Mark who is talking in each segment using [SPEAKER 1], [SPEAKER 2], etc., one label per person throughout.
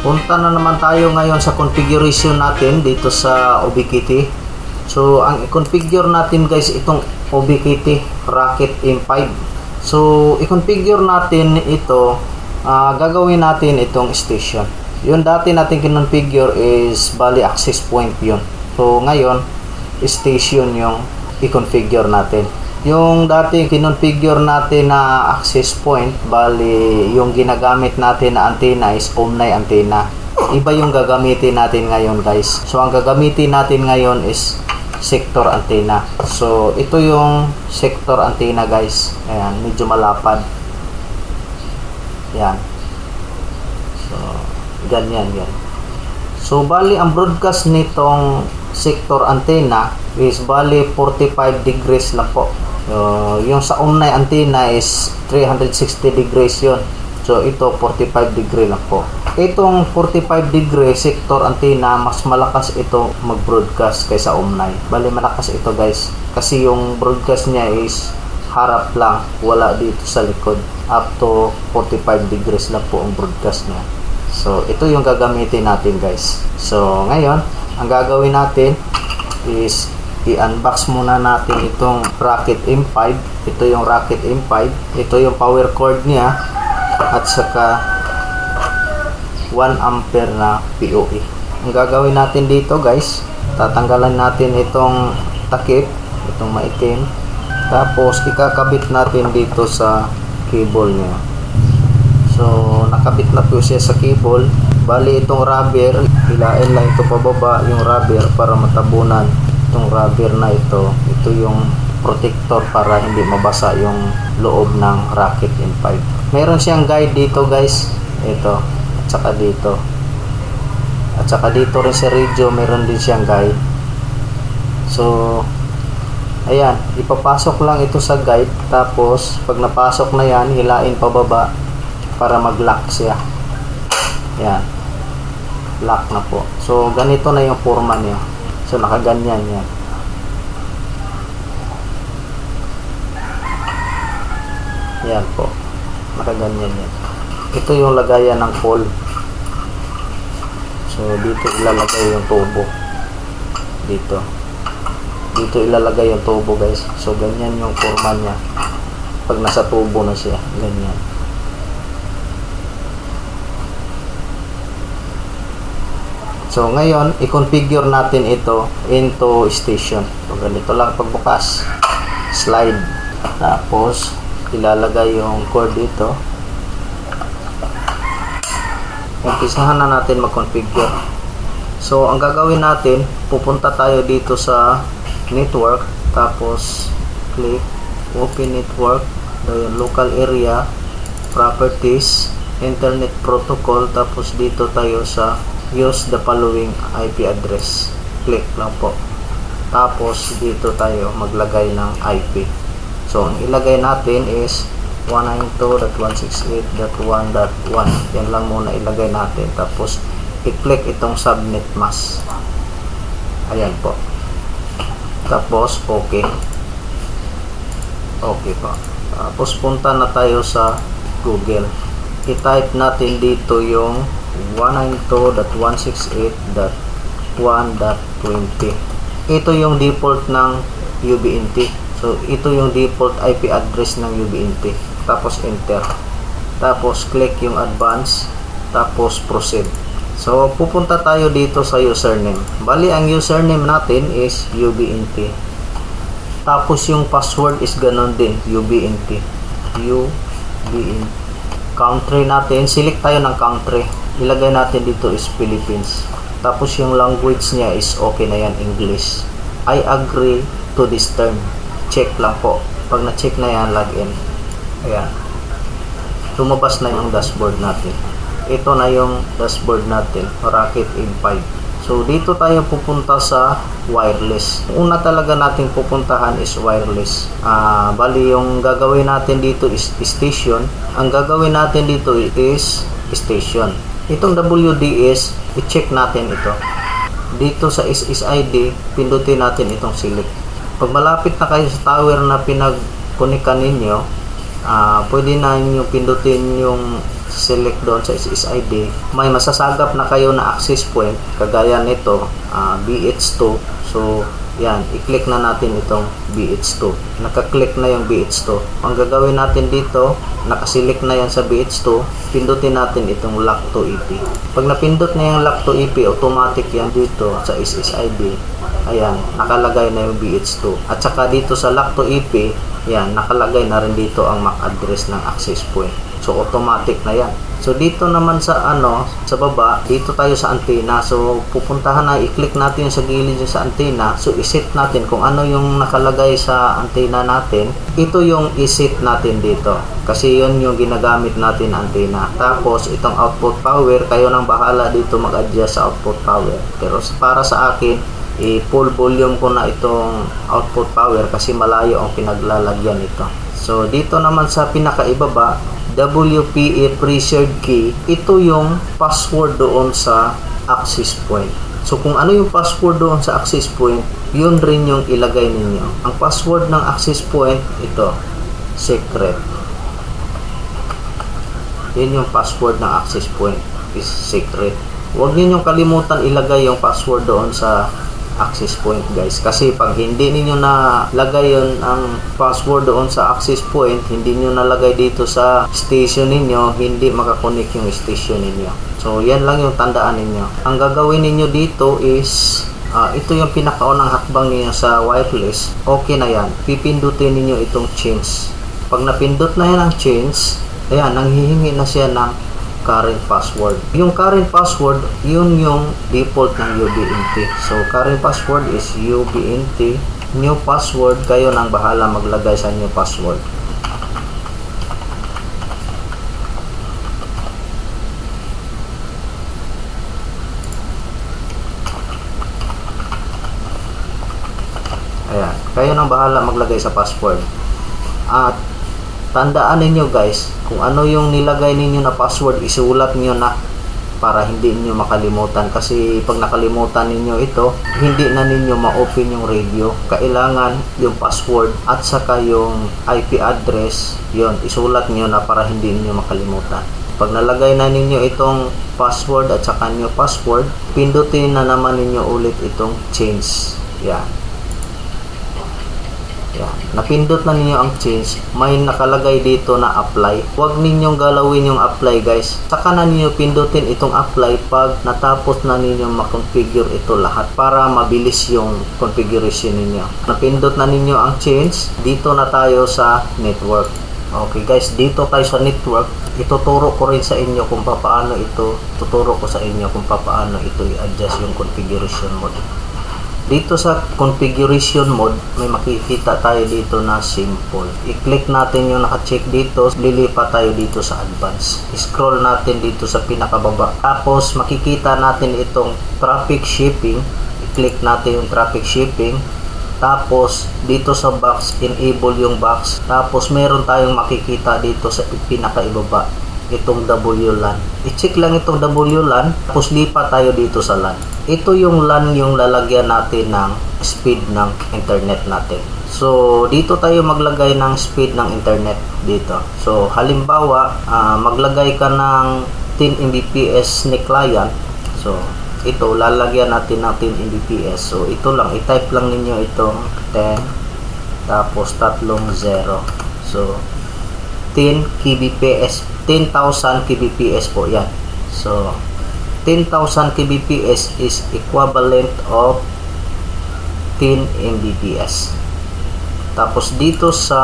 [SPEAKER 1] Punta na naman tayo ngayon sa configuration natin dito sa Ubiquiti. So, ang i-configure natin guys itong Ubiquiti Rocket M5. So, i-configure natin ito, gagawin natin itong station. Yung dati natin kinonfigure is bali access point yun. So, ngayon, station yung i-configure natin. Yung dati kinonfigure natin na access point, bali yung ginagamit natin na antenna is Omni antenna. Iba yung gagamitin natin ngayon guys. So ang gagamitin natin ngayon is sector antenna. So ito yung sector antenna guys. Ayan, medyo malapad. Yan. So ganyan yan. So bali ang broadcast nitong sector antenna is bali 45 degrees lang po. Yung sa Omni antenna is 360 degrees yun. So ito 45 degree lang po. Itong 45 degree sector antenna, mas malakas ito mag-broadcast kaysa Omni. Bali malakas ito guys, kasi yung broadcast niya is harap lang, wala dito sa likod. Up to 45 degrees lang po ang broadcast niya. So ito yung gagamitin natin guys. So ngayon ang gagawin natin is i-unbox muna natin itong Rocket M5. Ito yung Rocket M5. Ito yung power cord niya at saka 1 ampere na PoE. Ang gagawin natin dito guys, tatanggalan natin itong takip, itong maitim, tapos ikakabit natin dito sa cable niya. So nakabit na po siya sa cable. Bali itong rubber, hilain lang ito pababa yung rubber para matabunan itong rubber na ito. Ito yung protector para hindi mabasa yung loob ng Rocket M5. Meron siyang guide dito guys, ito, at saka dito, at saka dito rin sa radio meron din siyang guide. So ayan, ipapasok lang ito sa guide, tapos pag napasok na yan, hilain pababa para mag-lock siya. Yan, lock na po. So ganito na yung forma niya. So nakaganyan yan. Yan po, nakaganyan yan. Ito yung lagayan ng pole. So dito ilalagay yung tubo. Dito ilalagay yung tubo guys. So ganyan yung forma niya pag nasa tubo na siya, ganyan. So ngayon, i-configure natin ito into station. So ganito lang pagbukas. Slide. Tapos ilalagay yung cord dito. Umpisahan na natin mag-configure. So ang gagawin natin, pupunta tayo dito sa network, tapos click open network, yung local area, properties, internet protocol, tapos dito tayo sa use the following IP address. Click lang po. Tapos dito tayo maglagay ng IP. So ang ilagay natin is 192.168.1.1. Yan lang muna ilagay natin. Tapos i-click itong subnet mask. Ayan po. Tapos okay. Okay po. Tapos punta na tayo sa Google. I-type natin dito yung 192.168.1.20. Ito yung default ng UBNT. So ito yung default IP address ng UBNT. Tapos enter. Tapos click yung advance. Tapos proceed. So pupunta tayo dito sa username. Bali ang username natin is UBNT. Tapos yung password is ganon din, UBNT. UBNT. Country natin, select tayo ng country. Ilagay natin dito is Philippines. Tapos yung language niya is okay na yan, English. I agree to this term. Check lang po. Pag na-check na yan, login. Ayan. Lumabas na yung dashboard natin. Ito na yung dashboard natin, Rocket M5. So dito tayo pupunta sa wireless. Una talaga nating pupuntahan is wireless. Bali yung gagawin natin dito is station. Ang gagawin natin dito is station. Itong WDS, i-check natin ito. Dito sa SSID, pindutin natin itong select. Pag malapit na kayo sa tower na pinag-connectan ninyo, pwede na nyo pindutin yung select doon sa SSID, may masasagap na kayo na access point kagaya nito, BH2. So yan, i-click na natin itong BH2. Naka-click na yung BH2. Ang gagawin natin dito, nakaselect na yan sa BH2, pindutin natin itong lock to EP. Pag napindot na yung lock to EP, automatic yan dito sa SSID. Ayan, nakalagay na yung BH2. At saka dito sa lock to EP, yan, nakalagay na rin dito ang MAC address ng access point. So automatic na yan. So dito naman sa sa baba, dito tayo sa antenna. So pupuntahan na, i-click natin yung sa gilid yung sa antenna. So iset natin kung ano yung nakalagay sa antenna natin. Ito yung iset natin dito. Kasi yun yung ginagamit natin na antenna. Tapos itong output power, kayo nang bahala dito mag-adjust sa output power. Pero para sa akin, i-full volume ko na itong output power kasi malayo ang pinaglalagyan nito. So dito naman sa pinakaibaba, WPA pre-shared key, ito yung password doon sa access point. So kung ano yung password doon sa access point, yun rin yung ilagay ninyo. Ang password ng access point, ito, secret. Yun yung password ng access point, is secret. Huwag niyo kalimutan ilagay yung password doon sa access point, guys, kasi pag hindi niyo na lagay yon ang password doon sa access point, hindi niyo nalagay dito sa station ninyo, hindi makakonek yung station ninyo. So yan lang yung tandaan ninyo. Ang gagawin ninyo dito is ito yung pinakaunang hakbang niyo sa wireless. Okay na yan, pipindutin niyo itong change. Pag napindot na yan ang change, ayan, nanghihingi na siya ng current password. Yung current password, yun yung default ng UBNT. So current password is UBNT. New password, kayo nang bahala maglagay sa new password. Ayan, kayo nang bahala maglagay sa password. At tandaan ninyo, guys, kung ano yung nilagay ninyo na password, isulat niyo na para hindi niyo makalimutan. Kasi pag nakalimutan ninyo ito, hindi na ninyo ma-open yung radio. Kailangan yung password at saka yung IP address, yun, isulat niyo na para hindi niyo makalimutan. Pag nalagay na ninyo itong password at saka new password, pindutin na naman ninyo ulit itong change. Yan. Yan. Napindot na ninyo ang change, may nakalagay dito na apply. Huwag ninyong galawin yung apply, guys. Saka na ninyo pindutin itong apply pag natapos na ninyo makonfigure ito lahat para mabilis yung configuration ninyo. Napindot na ninyo ang change, dito na tayo sa network. Okay, guys, dito tayo sa network. Ituturo ko rin sa inyo kung paano ito, tuturo ko sa inyo kung paano ito i-adjust yung configuration mode. Dito sa configuration mode, may makikita tayo dito na simple. I-click natin yung naka-check dito, lilipat tayo dito sa advanced. I-scroll natin dito sa pinakababa. Tapos makikita natin itong traffic shipping. I-click natin yung traffic shipping. Tapos dito sa box, enable yung box. Tapos meron tayong makikita dito sa pinakaibaba, itong WLAN. I-check lang itong WLAN, tapos lipat tayo dito sa LAN. Ito yung LAN yung lalagyan natin ng speed ng internet natin. So dito tayo maglagay ng speed ng internet dito. So halimbawa, maglagay ka ng 10 Mbps ni client. So ito, lalagyan natin ng 10 Mbps. So ito lang, i-type lang ninyo itong 10 tapos 30. So 10 kbps, 10,000 kbps po yan. So 10,000 kbps is equivalent of 10 Mbps. Tapos dito sa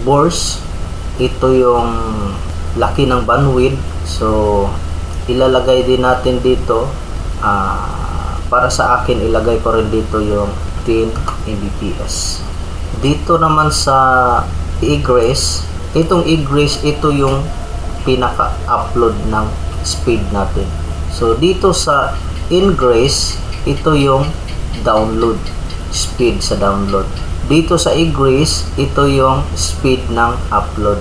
[SPEAKER 1] burst, ito yung laki ng bandwidth. So ilalagay din natin dito, para sa akin ilagay ko rin dito yung 10 Mbps. Dito naman sa egress, itong egress, ito yung pinaka-upload ng speed natin. So dito sa ingress, ito yung download, speed sa download. Dito sa egress, ito yung speed ng upload.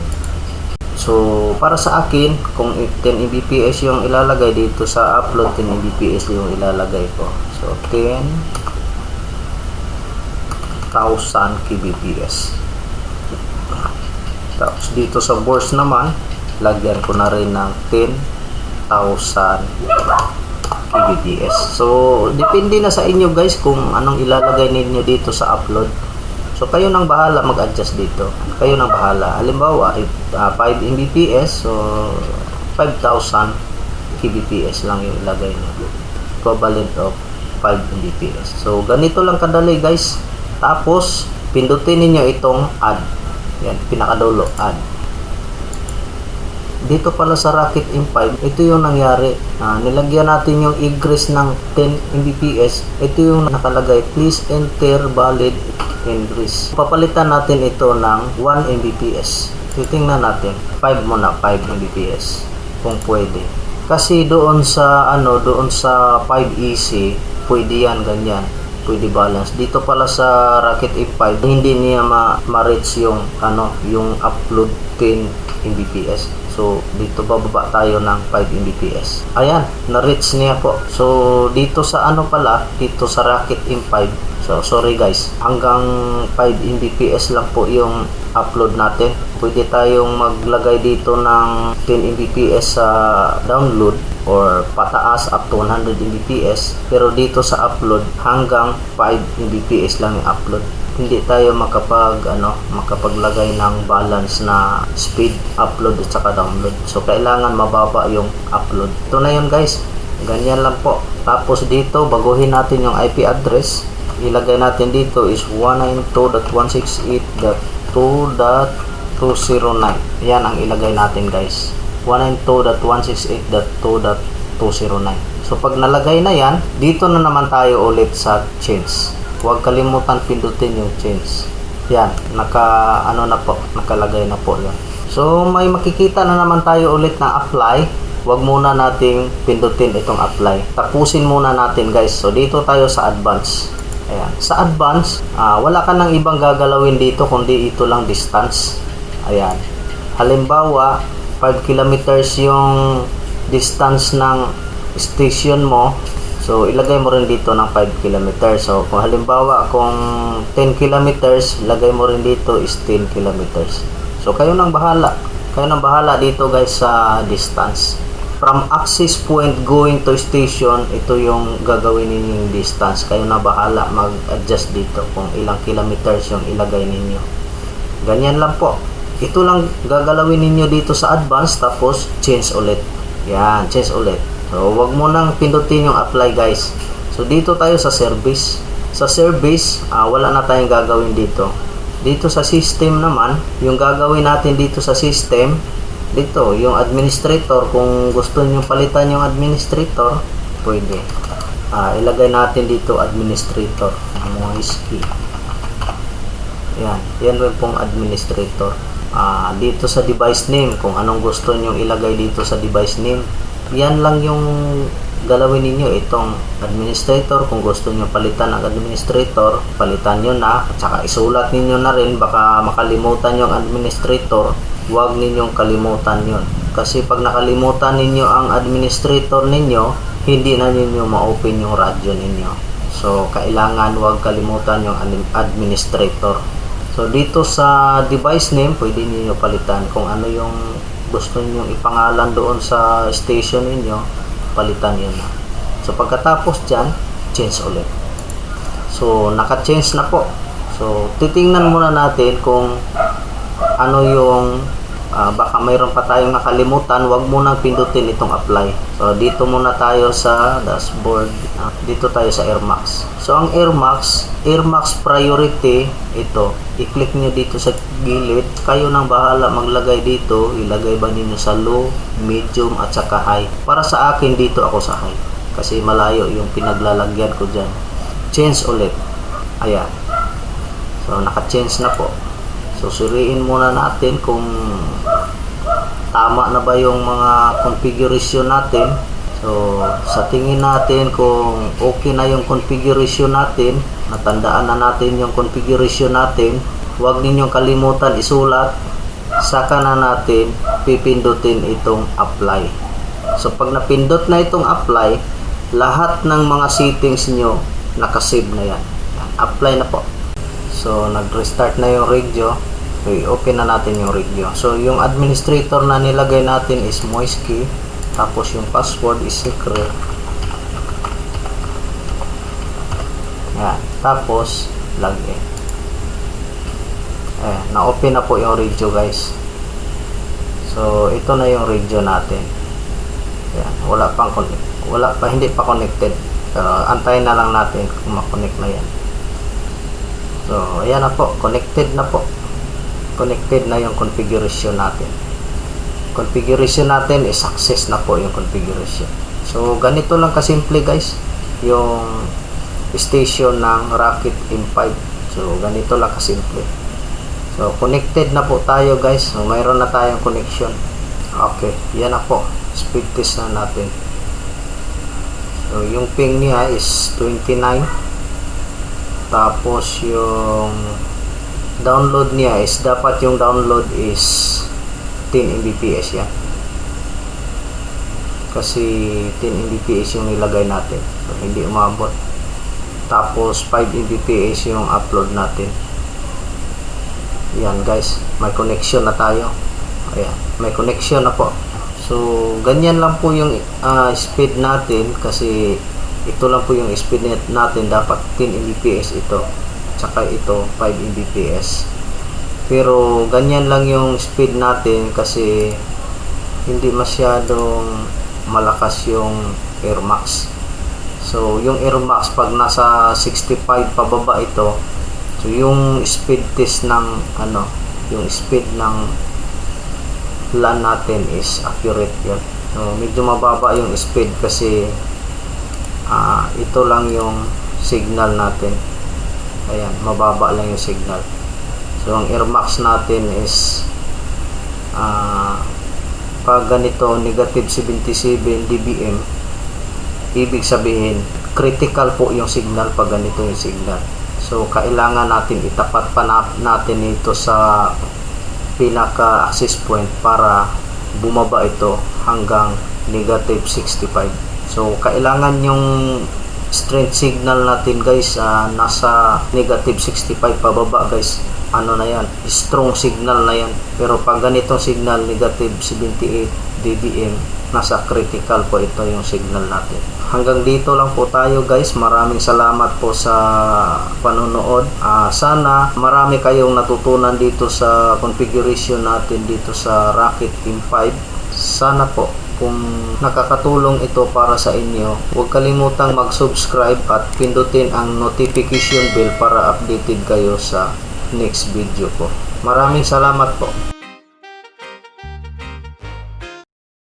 [SPEAKER 1] So para sa akin, kung 10 Mbps yung ilalagay dito sa upload, 10 Mbps yung ilalagay ko. So 10,000 kbps. Tapos dito sa burst naman, lagyan ko na rin ng 10,000 kbps. So depende na sa inyo guys kung anong ilalagay ninyo dito sa upload. So kayo nang bahala mag-adjust dito, kayo nang bahala. Halimbawa 5 mbps, so 5,000 kbps lang yung ilagay nyo, equivalent of 5 mbps. So ganito lang kadali guys. Tapos pindutin niyo itong add. Yan, pinakadulo, add. Dito pala sa Rocket M5, ito yung nangyari. Nilagyan natin yung egress ng 10 mbps. Ito yung nakalagay, please enter valid egress. Papalitan natin ito ng 1 mbps. Titingnan natin, 5 muna, 5 mbps kung pwede. Kasi doon sa 5EC, pwede yan ganyan. Pwede balance. Dito pala sa Rocket M5, hindi niya ma-reach yung yung upload 10 mbps. So dito bababa tayo ng 5 mbps. Ayan, na-reach niya po. So dito sa dito sa Rocket M5, so sorry guys, hanggang 5 mbps lang po yung upload natin. Pwede tayong maglagay dito ng 10 mbps sa download or pataas up to 100 mbps, pero dito sa upload hanggang 5 mbps lang yung upload. Hindi tayo makapaglagay ng balance na speed upload at saka download. So kailangan mababa yung upload. Ito na yun guys, ganyan lang po. Tapos dito baguhin natin yung IP address. Ilagay natin dito is 192.168.2.209. yan ang ilagay natin guys, 192.168.2.209. So pag nalagay na yan, dito na naman tayo ulit sa change. Huwag kalimutan pindutin yung change. Yan, nakalagay na po yan. So may makikita na naman tayo ulit na apply. Huwag muna nating pindutin itong apply. Tapusin muna natin guys. So dito tayo sa advance. Ayan. Sa advance, wala ka nang ibang gagalawin dito kundi ito lang distance. Ayan. Halimbawa, 5 kilometers yung distance ng station mo. So ilagay mo rin dito ng 5 kilometers. So kung halimbawa kung 10 kilometers, lagay mo rin dito is 10 kilometers. So kayo nang bahala. Kayo nang bahala dito guys sa distance. From access point going to station, ito yung gagawin ninyong distance. Kayo na bahala mag-adjust dito kung ilang kilometers yung ilagay ninyo. Ganyan lang po. Ito lang gagalawin ninyo dito sa advance, tapos change ulit. Yan, change ulit. So wag mo nang pindutin yung apply guys. So dito tayo sa service. Sa service, wala na tayong gagawin dito. Dito sa system naman, yung gagawin natin dito sa system, dito yung administrator, kung gusto niyo palitan yung administrator, pwede. Ilagay natin dito administrator, Moisky. Yan rin pong administrator. Dito sa device name, kung anong gusto niyo ilagay dito sa device name, yan lang yung galawin ninyo, itong administrator. Kung gusto nyo palitan ng administrator, palitan nyo na, at saka isulat ninyo na rin, baka makalimutan yung administrator. Huwag ninyong kalimutan yun, kasi pag nakalimutan ninyo ang administrator ninyo, hindi na ninyo ma-open yung radyo ninyo. So kailangan huwag kalimutan yung administrator. So dito sa device name, pwede niyo palitan kung ano yung gusto niyo ipangalan doon sa station niyo, palitan yun na. So pagkatapos dyan, change ulit. So naka-change na po. So titingnan muna natin kung ano yung baka mayroon pa tayong nakalimutan. Huwag munang pindutin itong apply. So dito muna tayo sa dashboard. Dito tayo sa Airmax. So ang Airmax priority, ito i-click nyo dito sa gilid. Kayo nang bahala maglagay dito. Ilagay ba ninyo sa low, medium at saka high. Para sa akin dito ako sa high, kasi malayo yung pinaglalagyan ko dyan. Change ulit. Ayan. So naka-change na po. So suriin muna natin kung tama na ba yung mga configuration natin. So sa tingin natin, kung okay na yung configuration natin, natandaan na natin yung configuration natin, huwag ninyong kalimutan isulat. Saka na natin pipindutin itong apply. So pag napindot na itong apply, lahat ng mga settings nyo nakasave na yan. Apply na po. So nag-restart na yung radio. So, i-open na natin yung radio. So, yung administrator na nilagay natin is Moisky. Tapos, yung password is secret. Yan. Tapos, login. Na-open na po yung radio, guys. So, ito na yung radio natin. Yan. Hindi pa connected. Pero, antayin na lang natin kung makonect na yan. So, ayan na po. Connected na po. Connected na yung configuration natin. Configuration natin is success na po yung configuration. So, ganito lang kasimple, guys. Yung station ng Rocket M5. So, ganito lang kasimple. So, connected na po tayo, guys. So, mayroon na tayong connection. Okay, yan na po. Speed test na natin. So, yung ping niya is 29. Tapos, yung download niya is, dapat yung download is 10 Mbps yan. Kasi 10 Mbps yung nilagay natin. So, hindi umabot. Tapos, 5 Mbps yung upload natin. Yan, guys, may connection na tayo. Ayan, may connection na po. So, ganyan lang po yung speed natin, kasi ito lang po yung speed natin. Dapat 10 Mbps ito, tsaka ito 5 Mbps. Pero ganyan lang yung speed natin kasi hindi masyadong malakas yung AirMax. So, yung AirMax pag nasa 65 pababa ito, so yung speed test ng yung speed ng LAN natin is accurate yun. So, medyo mababa yung speed kasi ito lang yung signal natin. Ayan, mababa lang yung signal. So, ang AirMax natin is pag ganito, negative 77 dBm, ibig sabihin, critical po yung signal pag ganito yung signal. So, kailangan natin itapat pa natin ito sa pinaka access point para bumaba ito hanggang negative 65. So, kailangan yung strength signal natin, guys, nasa negative 65 pababa, guys. Ano na yan? Strong signal na yan. Pero pag ganitong signal, negative 78 dBm, nasa critical po ito yung signal natin. Hanggang dito lang po tayo, guys. Maraming salamat po sa panonood. Sana marami kayong natutunan dito sa configuration natin dito sa Rocket M5. Sana po kung nakakatulong ito para sa inyo, huwag kalimutang mag-subscribe at pindutin ang notification bell para updated kayo sa next video ko. Maraming salamat po.